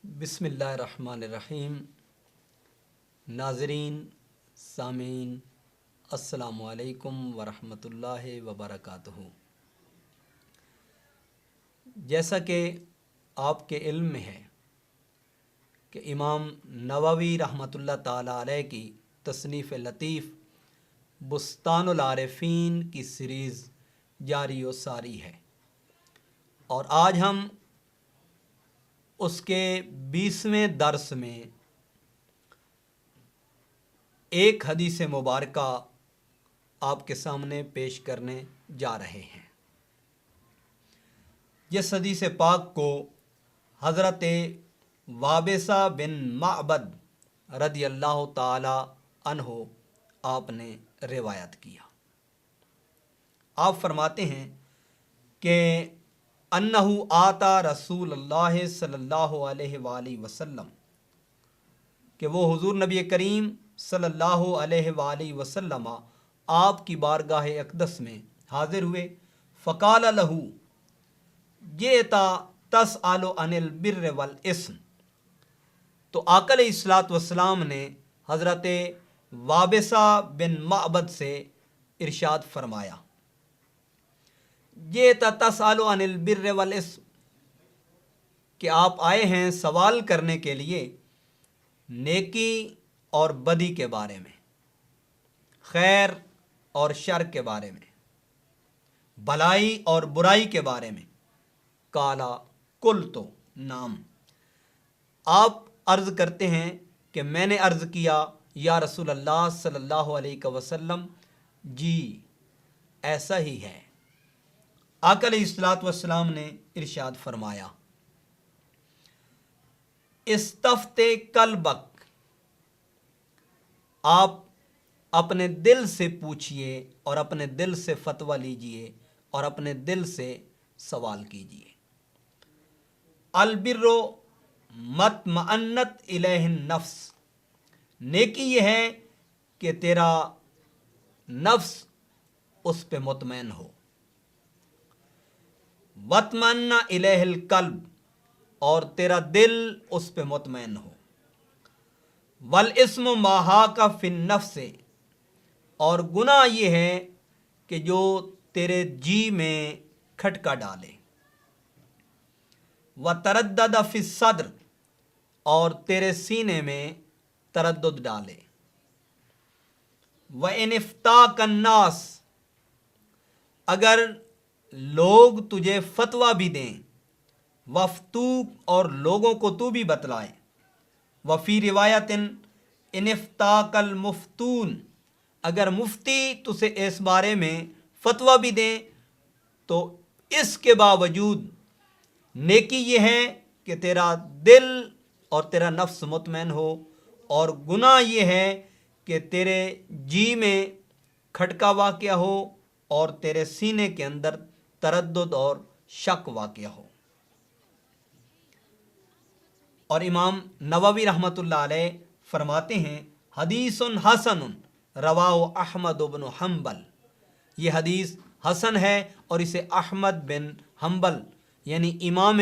بسم اللہ الرحمن الرحیم۔ ناظرین، سامعین، السلام علیکم ورحمۃ اللہ وبرکاتہ۔ جیسا کہ آپ کے علم میں ہے کہ امام نووی رحمۃ اللہ تعالیٰ علیہ کی تصنیف لطیف بستان العارفین کی سیریز جاری و ساری ہے، اور آج ہم اس کے 20ویں درس میں ایک حدیث مبارکہ آپ کے سامنے پیش کرنے جا رہے ہیں۔ جس حدیث پاک کو حضرت وابصہ بن معبد رضی اللہ تعالی عنہ آپ نے روایت کیا۔ آپ فرماتے ہیں کہ انہ آتا رسول اللہ صلی اللہ علیہ وآلہ وسلم، کہ وہ حضور نبی کریم صلی اللہ علیہ وآلہ وسلم آپ کی بارگاہ اقدس میں حاضر ہوئے۔ فقال لہ جئت تسأل عن البر والاسم، تو آقا علیہ الصلوۃ والسلام نے حضرت وابصہ بن معبد سے ارشاد فرمایا، جئت تسأل عن البر والاسم، کہ آپ آئے ہیں سوال کرنے کے لیے نیکی اور بدی کے بارے میں، خیر اور شر کے بارے میں، بھلائی اور برائی کے بارے میں۔ کالا قلت نعم، آپ عرض کرتے ہیں کہ میں نے عرض کیا یا رسول اللہ صلی اللہ علیہ وسلم، جی ایسا ہی ہے۔ آقا علیہ الصلوۃ والسلام نے ارشاد فرمایا، استفت قلبک، آپ اپنے دل سے پوچھئے اور اپنے دل سے فتویٰ لیجئے اور اپنے دل سے سوال کیجئے۔ البر مطمئنت الیہ النفس، نیکی یہ ہے کہ تیرا نفس اس پہ مطمئن ہو۔ وطمئن الیہ القلب، اور تیرا دل اس پہ مطمئن ہو۔ والاسم ما حاک فی النفس، اور گناہ یہ ہے کہ جو تیرے جی میں کھٹکا ڈالے۔ وتردد فی الصدر، اور تیرے سینے میں تردد ڈالے۔ وان افتاک الناس، اگر لوگ تجھے فتویٰ بھی دیں، وفتوک، اور لوگوں کو تو بھی بتلائے۔ وفی روایت ان افتاک المفتون، اگر مفتی تجھے اس بارے میں فتویٰ بھی دیں تو اس کے باوجود نیکی یہ ہے کہ تیرا دل اور تیرا نفس مطمئن ہو، اور گناہ یہ ہے کہ تیرے جی میں کھٹکا واقع ہو اور تیرے سینے کے اندر تردد اور شک واقع ہو۔ اور امام نووی رحمۃ اللہ علیہ فرماتے ہیں، حدیث حسن رواہ احمد بن حنبل، یہ حدیث حسن ہے اور اسے احمد بن حنبل یعنی امام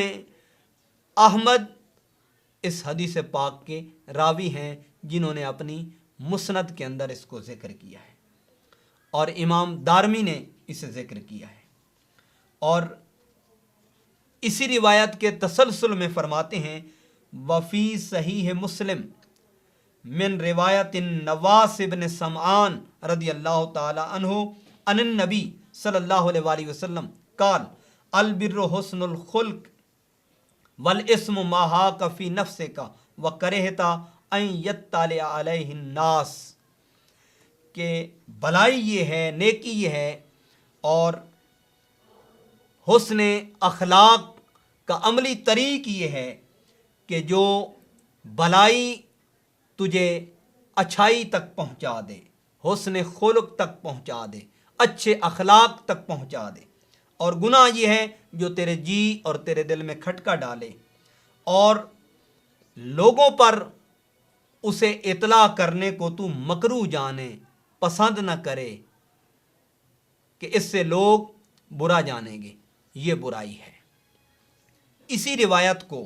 احمد اس حدیث پاک کے راوی ہیں، جنہوں نے اپنی مسند کے اندر اس کو ذکر کیا ہے، اور امام دارمی نے اسے ذکر کیا ہے۔ اور اسی روایت کے تسلسل میں فرماتے ہیں، وفی صحیح مسلم من روایت النواس بن سمعان رضی اللہ تعالی عنہ عن النبی صلی اللہ علیہ وآلہ وسلم قال البر حسن الخلق والاسم ما حاک فی نفسک وکرہت ان یطلع علیہ الناس، کہ بھلائی یہ ہے، نیکی یہ ہے، اور حسن اخلاق کا عملی طریق یہ ہے کہ جو بھلائی تجھے اچھائی تک پہنچا دے، حسن خلق تک پہنچا دے، اچھے اخلاق تک پہنچا دے، اور گناہ یہ ہے جو تیرے جی اور تیرے دل میں کھٹکا ڈالے اور لوگوں پر اسے اطلاع کرنے کو تو مکروہ جانے، پسند نہ کرے کہ اس سے لوگ برا جانیں گے، یہ برائی ہے۔ اسی روایت کو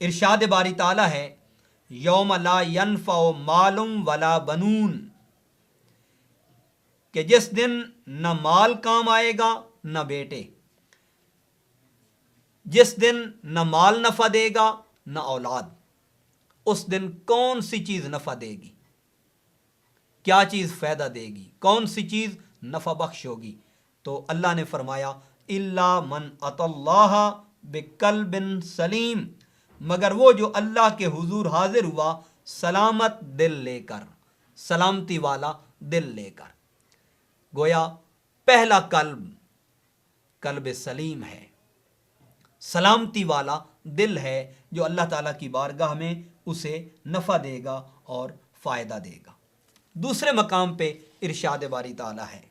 ارشاد باری تعالیٰ ہے یوم لا ینفع مال ولا بنون، کہ جس دن نہ مال کام آئے گا نہ بیٹے، جس دن نہ مال نفع دے گا نہ اولاد۔ اس دن کون سی چیز نفع دے گی، کیا چیز فائدہ دے گی، کون سی چیز نفع بخش ہوگی؟ تو اللہ نے فرمایا الا من اتی اللہ بقلب سلیم، مگر وہ جو اللہ کے حضور حاضر ہوا سلامت دل لے کر، سلامتی والا دل لے کر۔ گویا پہلا قلب سلیم ہے، سلامتی والا دل ہے جو اللہ تعالیٰ کی بارگاہ میں اسے نفع دے گا اور فائدہ دے گا۔ دوسرے مقام پہ ارشاد باری تعالیٰ ہے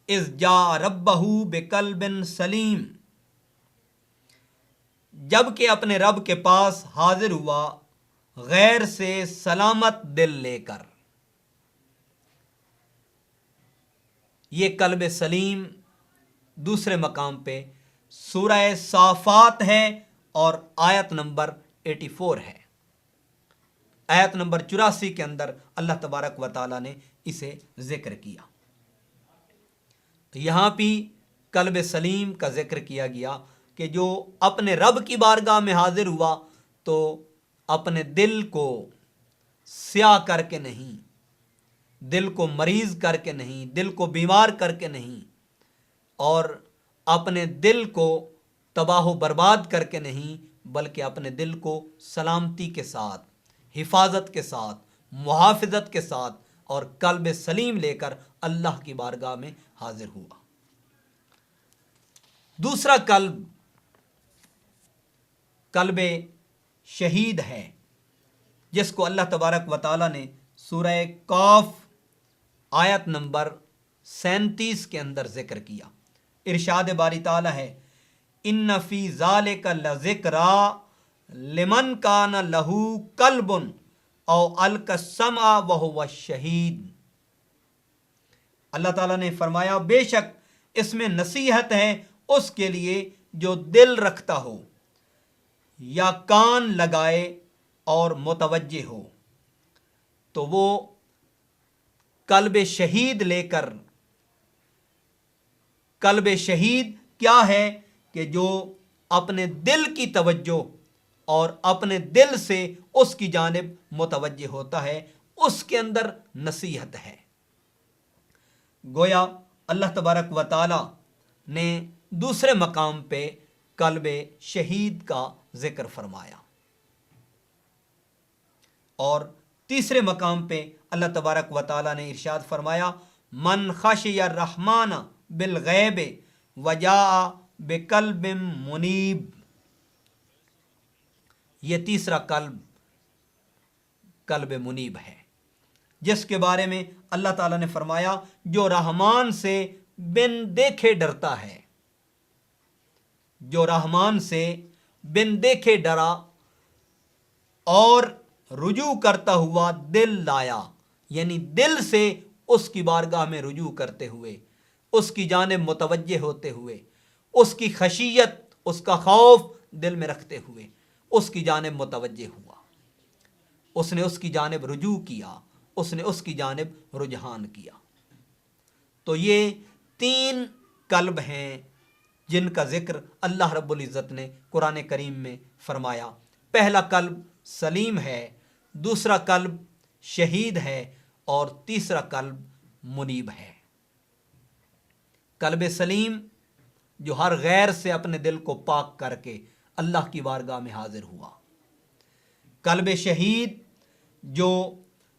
اذ جاء ربہ بقلب سلیم، جب کہ اپنے رب کے پاس حاضر ہوا غیر سے سلامت دل لے کر۔ یہ قلب سلیم دوسرے مقام پہ سورہ صافات ہے اور آیت نمبر 84 ہے۔ آیت نمبر 84 کے اندر اللہ تبارک و تعالیٰ نے اسے ذکر کیا۔ تو یہاں بھی قلب سلیم کا ذکر کیا گیا کہ جو اپنے رب کی بارگاہ میں حاضر ہوا تو اپنے دل کو سیاہ کر کے نہیں، دل کو مریض کر کے نہیں، دل کو بیمار کر کے نہیں، اور اپنے دل کو تباہ و برباد کر کے نہیں، بلکہ اپنے دل کو سلامتی کے ساتھ، حفاظت کے ساتھ، محافظت کے ساتھ اور قلب سلیم لے کر اللہ کی بارگاہ میں حاضر ہوا۔ دوسرا قلب شہید ہے، جس کو اللہ تبارک و تعالیٰ نے سورہ قاف آیت نمبر 37 کے اندر ذکر کیا۔ ارشاد باری تعالیٰ ہے ان فی ذالک لذکری لمن کان لہ قلب او القی السمع وہو شہید۔ اللہ تعالیٰ نے فرمایا بے شک اس میں نصیحت ہے اس کے لیے جو دل رکھتا ہو یا کان لگائے اور متوجہ ہو، تو وہ قلب شہید لے کر، قلب شہید کیا ہے کہ جو اپنے دل کی توجہ اور اپنے دل سے اس کی جانب متوجہ ہوتا ہے، اس کے اندر نصیحت ہے۔ گویا اللہ تبارک و تعالی نے دوسرے مقام پہ قلب شہید کا ذکر فرمایا، اور تیسرے مقام پہ اللہ تبارک و تعالی نے ارشاد فرمایا من خشی الرحمن بالغیب وجاء بقلب منیب۔ یہ تیسرا قلب منیب ہے، جس کے بارے میں اللہ تعالیٰ نے فرمایا جو رحمان سے بن دیکھے ڈرتا ہے، جو رحمان سے بن دیکھے ڈرا اور رجوع کرتا ہوا دل لایا، یعنی دل سے اس کی بارگاہ میں رجوع کرتے ہوئے، اس کی جانب متوجہ ہوتے ہوئے، اس کی خشیت، اس کا خوف دل میں رکھتے ہوئے اس کی جانب متوجہ ہوا، اس نے اس کی جانب رجوع کیا، اس نے اس کی جانب رجحان کیا۔ تو یہ 3 قلب ہیں جن کا ذکر اللہ رب العزت نے قرآن کریم میں فرمایا۔ پہلا قلب سلیم ہے، دوسرا قلب شہید ہے، اور تیسرا قلب منیب ہے۔ قلب سلیم جو ہر غیر سے اپنے دل کو پاک کر کے اللہ کی بارگاہ میں حاضر ہوا، قلب شہید جو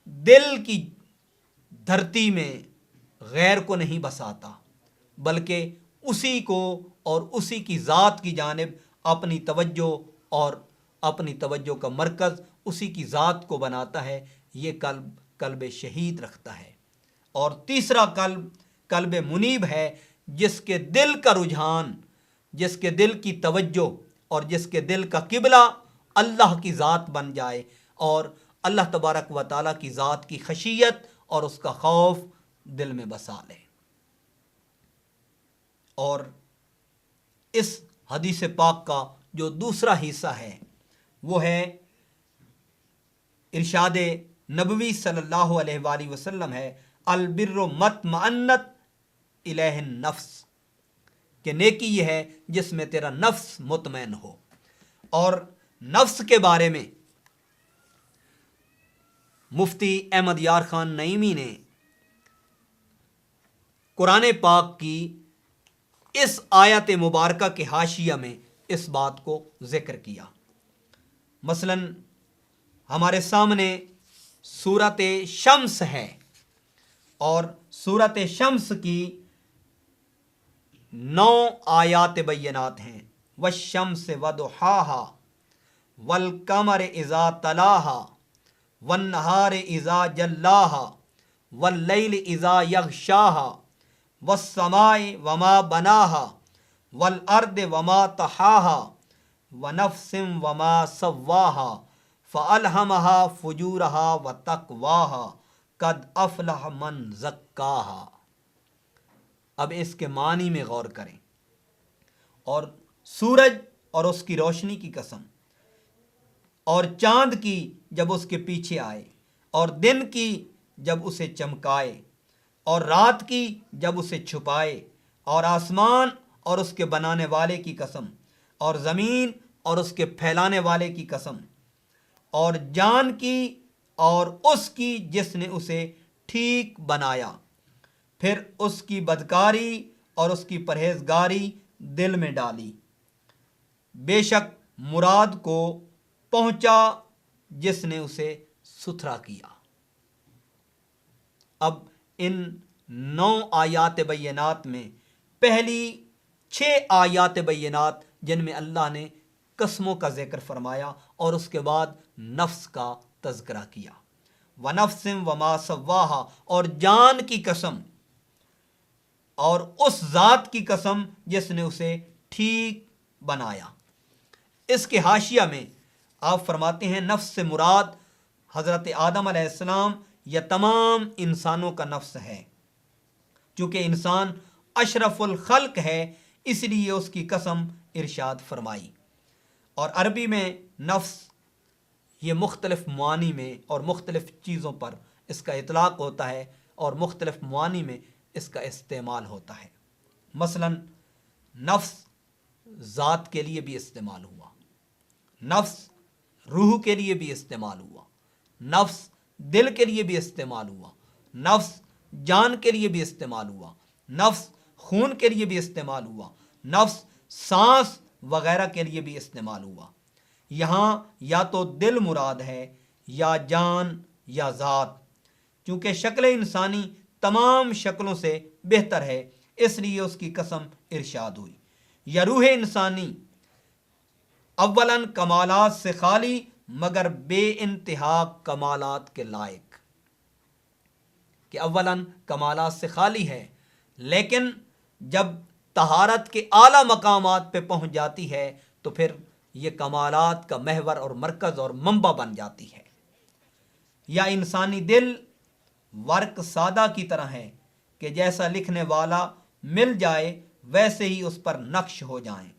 دل کی دھرتی میں غیر کو نہیں بساتا، بلکہ اسی کو اور اسی کی ذات کی جانب اپنی توجہ اور اپنی توجہ کا مرکز اسی کی ذات کو بناتا ہے، یہ قلب شہید رکھتا ہے۔ اور تیسرا قلب منیب ہے، جس کے دل کا رجحان، جس کے دل کی توجہ اور جس کے دل کا قبلہ اللہ کی ذات بن جائے اور اللہ تبارک و تعالیٰ کی ذات کی خشیت اور اس کا خوف دل میں بسا لے۔ اور اس حدیث پاک کا جو دوسرا حصہ ہے وہ ہے ارشاد نبوی صلی اللہ علیہ وآلہ وسلم ہے، البر مطمئنت الیہ النفس، کہ نیکی یہ ہے جس میں تیرا نفس مطمئن ہو۔ اور نفس کے بارے میں مفتی احمد یار خان نعیمی نے قرآن پاک کی اس آیت مبارکہ کے حاشیہ میں اس بات کو ذکر کیا۔ مثلا ہمارے سامنے سورۃ شمس ہے، اور سورۃ شمس کی 9 آیات بینات ہیں، والشمس وضحاها والقمر اذا تلاها والنہار اذا جلاها واللیل اذا یغشاها والسماء وما بناها والارض وما طحاها ونفس وما سواها فألہمها فجورها وتقواها قد افلح من زکاها۔ اب اس کے معنی میں غور کریں۔ اور سورج اور اس کی روشنی کی قسم، اور چاند کی جب اس کے پیچھے آئے، اور دن کی جب اسے چمکائے، اور رات کی جب اسے چھپائے، اور آسمان اور اس کے بنانے والے کی قسم، اور زمین اور اس کے پھیلانے والے کی قسم، اور جان کی اور اس کی جس نے اسے ٹھیک بنایا، پھر اس کی بدکاری اور اس کی پرہیزگاری دل میں ڈالی، بے شک مراد کو پہنچا جس نے اسے ستھرا کیا۔ اب ان 9 آیات بینات میں پہلی 6 آیات بینات جن میں اللہ نے قسموں کا ذکر فرمایا اور اس کے بعد نفس کا تذکرہ کیا، وَنَفْسٍ وَمَا سَوَّاهَا، اور جان کی قسم اور اس ذات کی قسم جس نے اسے ٹھیک بنایا۔ اس کے حاشیہ میں آپ فرماتے ہیں نفس سے مراد حضرت آدم علیہ السلام یا تمام انسانوں کا نفس ہے، چونکہ انسان اشرف الخلق ہے اس لیے اس کی قسم ارشاد فرمائی۔ اور عربی میں نفس یہ مختلف معانی میں اور مختلف چیزوں پر اس کا اطلاق ہوتا ہے، اور مختلف معانی میں اس کا استعمال ہوتا ہے۔ مثلا نفس ذات کے لیے بھی استعمال ہوا، نفس روح کے لیے بھی استعمال ہوا، نفس دل کے لیے بھی استعمال ہوا، نفس جان کے لیے بھی استعمال ہوا، نفس خون کے لیے بھی استعمال ہوا، نفس سانس وغیرہ کے لیے بھی استعمال ہوا۔ یہاں یا تو دل مراد ہے یا جان یا ذات، چونکہ شکل انسانی تمام شکلوں سے بہتر ہے اس لیے اس کی قسم ارشاد ہوئی۔ یا روح انسانی اولاً کمالات سے خالی مگر بے انتہا کمالات کے لائق، کہ اولاً کمالات سے خالی ہے لیکن جب طہارت کے اعلیٰ مقامات پہ پہنچ جاتی ہے تو پھر یہ کمالات کا محور اور مرکز اور منبع بن جاتی ہے۔ یا انسانی دل ورق سادہ کی طرح ہے کہ جیسا لکھنے والا مل جائے ویسے ہی اس پر نقش ہو جائیں۔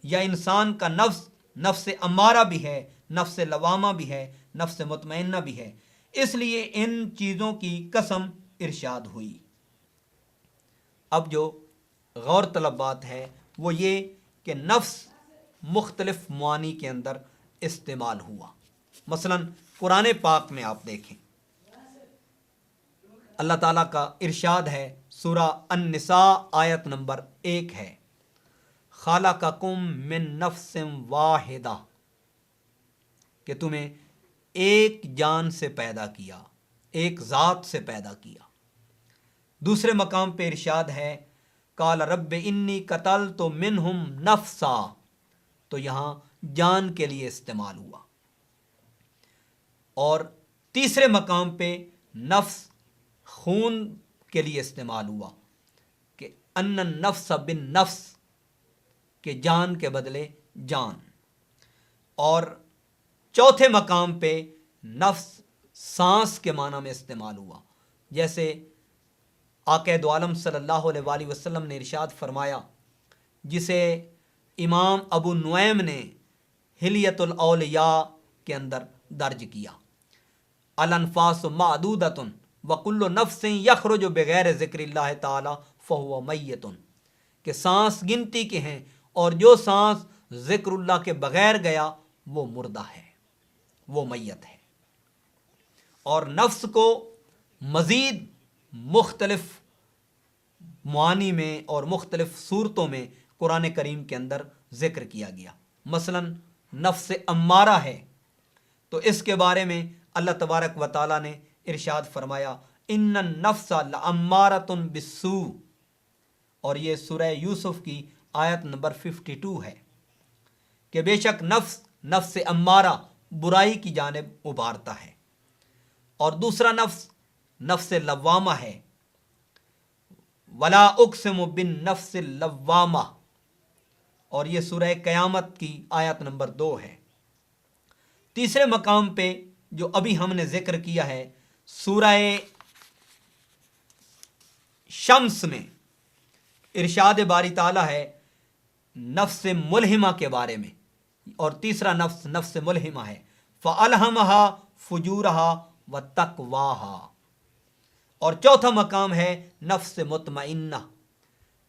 یا انسان کا نفس نفس امارہ بھی ہے، نفس لوامہ بھی ہے، نفس مطمئنہ بھی ہے، اس لیے ان چیزوں کی قسم ارشاد ہوئی۔ اب جو غور طلب بات ہے وہ یہ کہ نفس مختلف معانی کے اندر استعمال ہوا۔ مثلا قرآن پاک میں آپ دیکھیں اللہ تعالیٰ کا ارشاد ہے، سورہ النساء آیت نمبر 1 ہے، خَلَقَكُم مِّن نَفْسٍ وَاحِدَةٍ، کہ تمہیں ایک جان سے پیدا کیا، ایک ذات سے پیدا کیا۔ دوسرے مقام پہ ارشاد ہے قَالَ رَبِّ إِنِّي قَتَلْتُ مِنْهُمْ نَفْسًا، تو یہاں جان کے لیے استعمال ہوا۔ اور تیسرے مقام پہ نفس خون کے لیے استعمال ہوا کہ ان النفس بالنفس، کہ جان کے بدلے جان۔ اور چوتھے مقام پہ نفس سانس کے معنی میں استعمال ہوا، جیسے آقا دو عالم صلی اللہ علیہ وآلہ وسلم نے ارشاد فرمایا جسے امام ابو نعیم نے حلیت الاولیاء کے اندر درج کیا، الانفاس معدودۃ وکل نفس یخرج بغیر ذکر اللہ تعالی فہو میت، کہ سانس گنتی کے ہیں اور جو سانس ذکر اللہ کے بغیر گیا وہ مردہ ہے، وہ میت ہے۔ اور نفس کو مزید مختلف معانی میں اور مختلف صورتوں میں قرآن کریم کے اندر ذکر کیا گیا۔ مثلا نفس امارہ ہے تو اس کے بارے میں اللہ تبارک و تعالیٰ نے ارشاد فرمایا ان النفس لامارۃ بالسوء، اور یہ سورہ یوسف کی آیت نمبر 52 ہے کہ بے شک نفس امارہ برائی کی جانب ابھارتا ہے۔ اور دوسرا نفس لوامہ ہے، ولا اقسم بالنفس اللوامہ، اور یہ سورہ قیامت کی آیت نمبر 2 ہے۔ تیسرے مقام پہ جو ابھی ہم نے ذکر کیا ہے سورہ شمس میں ارشاد باری تعالیٰ ہے نفس ملہمہ کے بارے میں، اور تیسرا نفس ملہمہ ہے فَأَلْهَمَهَا فُجُورَهَا وَتَقْوَاهَا، اور چوتھا مقام ہے نفس مطمئنہ،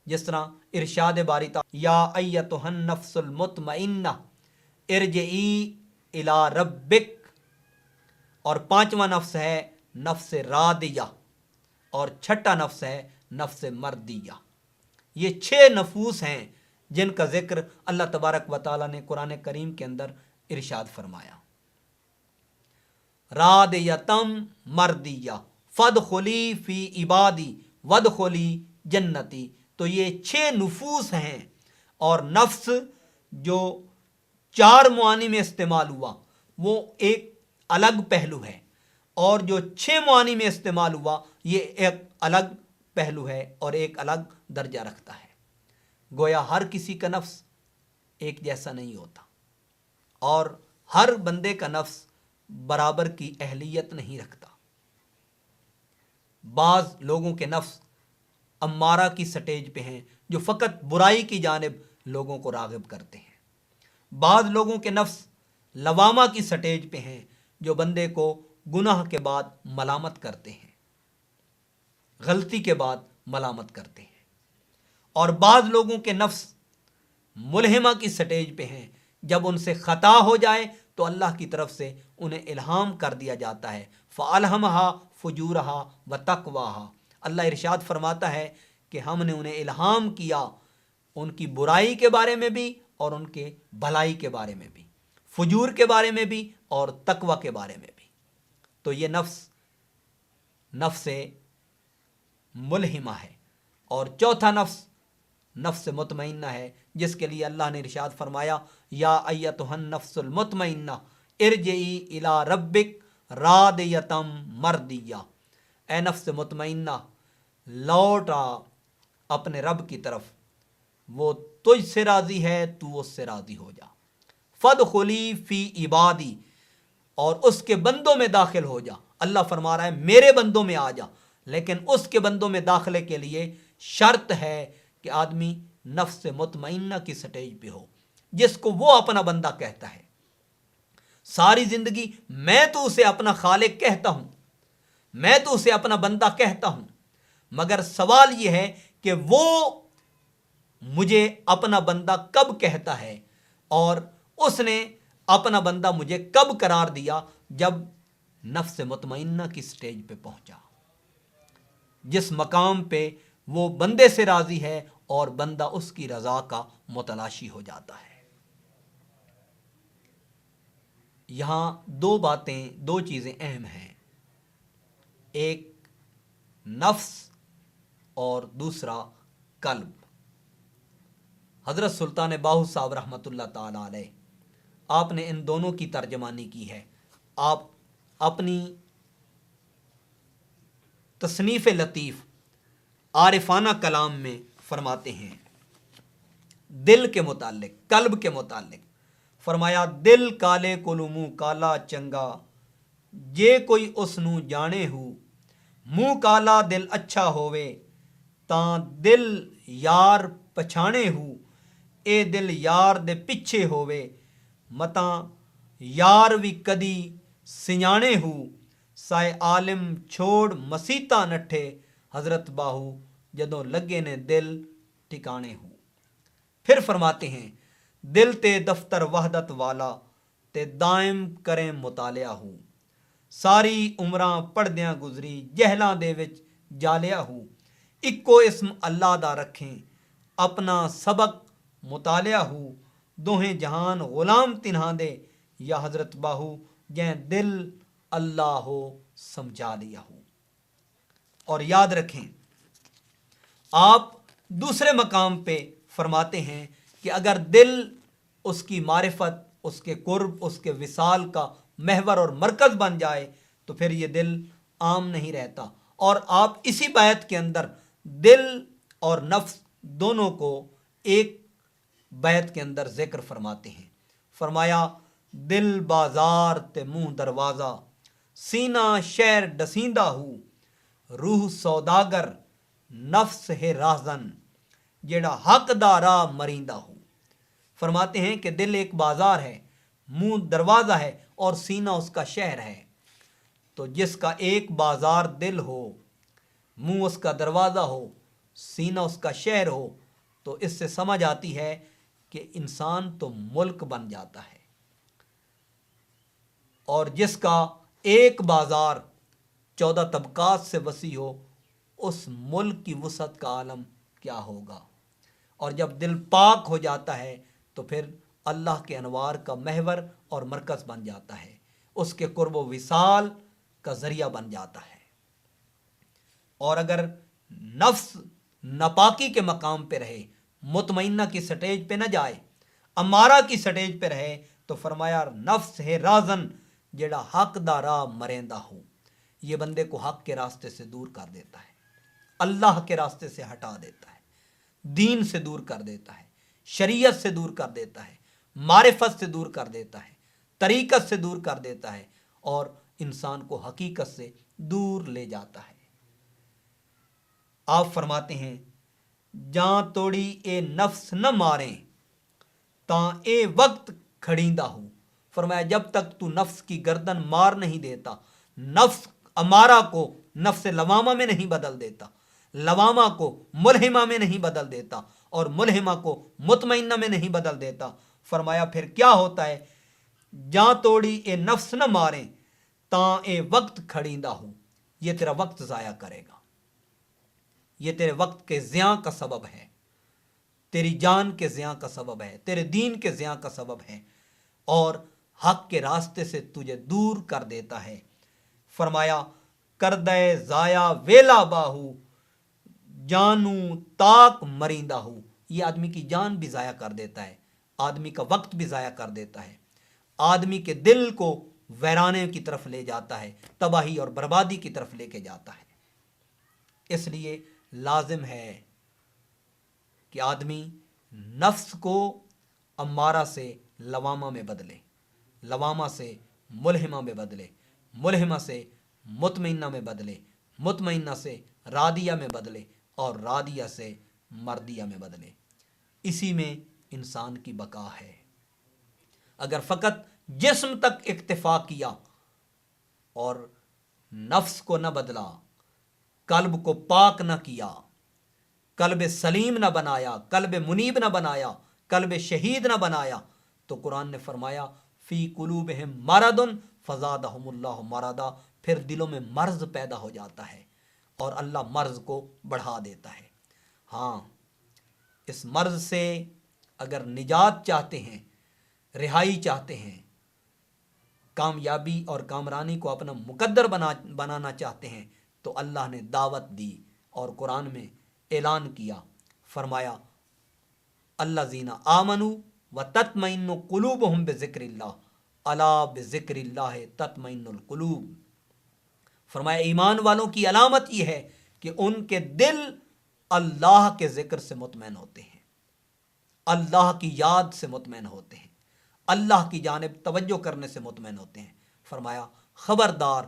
جس طرح ارشاد باری تعالیٰ یا ایتھا النفس المطمئنہ ارجعی الی ربک، اور پانچواں نفس ہے نفس راضیہ، اور چھٹا نفس ہے نفس مردیہ۔ یہ 6 نفوس ہیں جن کا ذکر اللہ تبارک و تعالیٰ نے قرآن کریم کے اندر ارشاد فرمایا۔ راضیتم مردیہ فادخلی فی عبادی وادخلی جنتی، تو یہ 6 نفوس ہیں، اور نفس جو 4 معانی میں استعمال ہوا وہ ایک الگ پہلو ہے، اور جو 6 معانی میں استعمال ہوا یہ ایک الگ پہلو ہے اور ایک الگ درجہ رکھتا ہے۔ گویا ہر کسی کا نفس ایک جیسا نہیں ہوتا، اور ہر بندے کا نفس برابر کی اہلیت نہیں رکھتا۔ بعض لوگوں کے نفس امارہ کی سٹیج پہ ہیں جو فقط برائی کی جانب لوگوں کو راغب کرتے ہیں، بعض لوگوں کے نفس لوامہ کی سٹیج پہ ہیں جو بندے کو گناہ کے بعد ملامت کرتے ہیں، غلطی کے بعد ملامت کرتے ہیں، اور بعض لوگوں کے نفس ملہمہ کی سٹیج پہ ہیں، جب ان سے خطا ہو جائے تو اللہ کی طرف سے انہیں الہام کر دیا جاتا ہے فَأَلْهَمَهَا فُجُورَهَا وَتَقْوَاهَا۔ اللہ ارشاد فرماتا ہے کہ ہم نے انہیں الہام کیا ان کی برائی کے بارے میں بھی اور ان کے بھلائی کے بارے میں بھی، فجور کے بارے میں بھی اور تقوی کے بارے میں بھی۔ تو یہ نفس ملہمہ ہے، اور چوتھا نفس مطمئنہ ہے، جس کے لیے اللہ نے ارشاد فرمایا یا ایتھا النفس المطمئنہ ارجعی الی ربک راضیۃ مردیہ، اے نفس مطمئنہ لوٹ آ اپنے رب کی طرف، وہ تجھ سے راضی ہے تو اس سے راضی ہو جا، فادخلی فی عبادی، اور اس کے بندوں میں داخل ہو جا۔ اللہ فرما رہا ہے میرے بندوں میں آ جا، لیکن اس کے بندوں میں داخلے کے لیے شرط ہے کہ آدمی نفس مطمئنہ کی سٹیج پہ ہو، جس کو وہ اپنا بندہ کہتا ہے۔ ساری زندگی میں تو اسے اپنا خالق کہتا ہوں، میں تو اسے اپنا بندہ کہتا ہوں، مگر سوال یہ ہے کہ وہ مجھے اپنا بندہ کب کہتا ہے، اور اس نے اپنا بندہ مجھے کب قرار دیا؟ جب نفس مطمئنہ کی سٹیج پہ پہنچا، جس مقام پہ وہ بندے سے راضی ہے اور بندہ اس کی رضا کا متلاشی ہو جاتا ہے۔ یہاں 2 چیزیں اہم ہیں، ایک نفس اور دوسرا قلب۔ حضرت سلطان باہو صاحب رحمۃ اللہ تعالی علیہ، آپ نے ان دونوں کی ترجمانی کی ہے۔ آپ اپنی تصنیف لطیف عارفانہ کلام میں فرماتے ہیں دل کے متعلق، قلب کے متعلق، فرمایا دل کالے کولو منہ کالا چنگا جے کوئی اس نو جانے ہو، منہ کالا دل اچھا ہووے تاں دل یار پچھانے ہو، اے دل یار دے پیچھے ہووے متاں یار بھی کدی سنجانے ہو سائے عالم چھوڑ مسیطا نٹھے حضرت باہو جدوں لگے نے دل ٹھکانے ہو۔ پھر فرماتے ہیں دل تے دفتر وحدت والا تے دائم کریں مطالعہ ہو ساری عمراں پڑھدیاں گزری جہلاں دے وچ جالیا ہو اکو اسم اللہ دا رکھیں اپنا سبق مطالعہ ہو دوہیں جہان غلام تنہاں دے یا حضرت باہو جہیں دل اللہ ہو سمجھا لیا ہو۔ اور یاد رکھیں آپ دوسرے مقام پہ فرماتے ہیں کہ اگر دل اس کی معرفت اس کے قرب اس کے وصال کا محور اور مرکز بن جائے تو پھر یہ دل عام نہیں رہتا۔ اور آپ اسی بیت کے اندر دل اور نفس دونوں کو ایک بیت کے اندر ذکر فرماتے ہیں۔ فرمایا دل بازار تے منہ دروازہ سینہ شہر ڈسیندہ ہو روح سوداگر نفس ہے راہزن جیڑا حق دا راہ مریندہ ہو۔ فرماتے ہیں کہ دل ایک بازار ہے منہ دروازہ ہے اور سینہ اس کا شہر ہے، تو جس کا ایک بازار دل ہو منہ اس کا دروازہ ہو سینہ اس کا شہر ہو تو اس سے سمجھ آتی ہے کہ انسان تو ملک بن جاتا ہے، اور جس کا ایک بازار 14 طبقات سے وسیع ہو اس ملک کی وسعت کا عالم کیا ہوگا۔ اور جب دل پاک ہو جاتا ہے تو پھر اللہ کے انوار کا محور اور مرکز بن جاتا ہے، اس کے قرب و وصال کا ذریعہ بن جاتا ہے۔ اور اگر نفس ناپاکی کے مقام پہ رہے مطمئنہ کی سٹیج پہ نہ جائے امارہ کی سٹیج پہ رہے تو فرمایا نفس ہے رازن جیڑا حق دا راہ مریندہ ہو، یہ بندے کو حق کے راستے سے دور کر دیتا ہے، اللہ کے راستے سے ہٹا دیتا ہے، دین سے دور کر دیتا ہے، شریعت سے دور کر دیتا ہے، معرفت سے دور کر دیتا ہے، طریقت سے دور کر دیتا ہے اور انسان کو حقیقت سے دور لے جاتا ہے۔ آپ فرماتے ہیں جاں توڑی اے نفس نہ ماریں تاں اے وقت کھڑیندہ ہو۔ فرمایا جب تک تو نفس کی گردن مار نہیں دیتا، نفس امارہ کو نفس لوامہ میں نہیں بدل دیتا، لوامہ کو ملہمہ میں نہیں بدل دیتا اور ملہمہ کو مطمئنہ میں نہیں بدل دیتا، فرمایا پھر کیا ہوتا ہے جاں توڑی اے نفس نہ ماریں تاں اے وقت کھڑیندہ ہو، یہ تیرا وقت ضائع کرے گا، یہ تیرے وقت کے زیاں کا سبب ہے، تیری جان کے زیاں کا سبب ہے، تیرے دین کے زیاں کا سبب ہے اور حق کے راستے سے تجھے دور کر دیتا ہے۔ فرمایا کردے ضائع ویلا باہو جانو تاک مریندہ ہو، یہ آدمی کی جان بھی ضائع کر دیتا ہے، آدمی کا وقت بھی ضائع کر دیتا ہے، آدمی کے دل کو ویرانے کی طرف لے جاتا ہے، تباہی اور بربادی کی طرف لے کے جاتا ہے۔ اس لیے لازم ہے کہ آدمی نفس کو امارہ سے لوامہ میں بدلے، لوامہ سے ملہمہ میں بدلے، ملہمہ سے مطمئنہ میں بدلے، مطمئنہ سے راضیہ میں بدلے اور راضیہ سے مردیہ میں بدلے۔ اسی میں انسان کی بقا ہے۔ اگر فقط جسم تک اکتفا کیا اور نفس کو نہ بدلا، قلب کو پاک نہ کیا، قلب سلیم نہ بنایا، قلب منیب نہ بنایا، قلب شہید نہ بنایا، تو قرآن نے فرمایا فی قلوبہم مرض فزادہم اللہ مرضا، پھر دلوں میں مرض پیدا ہو جاتا ہے اور اللہ مرض کو بڑھا دیتا ہے۔ ہاں، اس مرض سے اگر نجات چاہتے ہیں، رہائی چاہتے ہیں، کامیابی اور کامرانی کو اپنا مقدر بنانا چاہتے ہیں تو اللہ نے دعوت دی اور قرآن میں اعلان کیا، فرمایا الذین آمنوا وتطمئن قلوبہم بذکر اللہ الا بذکر اللہ تطمئن القلوب۔ فرمایا ایمان والوں کی علامت یہ ہے کہ ان کے دل اللہ کے ذکر سے مطمئن ہوتے ہیں، اللہ کی یاد سے مطمئن ہوتے ہیں، اللہ کی جانب توجہ کرنے سے مطمئن ہوتے ہیں۔ فرمایا خبردار،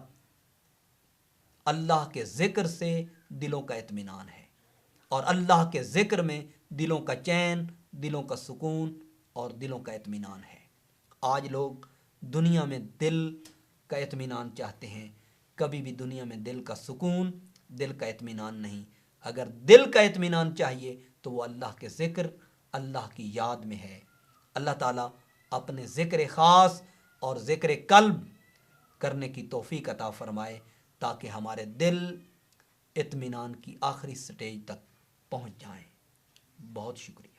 اللہ کے ذکر سے دلوں کا اطمینان ہے اور اللہ کے ذکر میں دلوں کا چین دلوں کا سکون اور دلوں کا اطمینان ہے۔ آج لوگ دنیا میں دل کا اطمینان چاہتے ہیں، کبھی بھی دنیا میں دل کا سکون، دل کا اطمینان نہیں۔ اگر دل کا اطمینان چاہیے تو وہ اللہ کے ذکر، اللہ کی یاد میں ہے۔ اللہ تعالیٰ اپنے ذکر خاص اور ذکر قلب کرنے کی توفیق عطا فرمائے تاکہ ہمارے دل اطمینان کی آخری سٹیج تک پہنچ جائیں۔ بہت شکریہ۔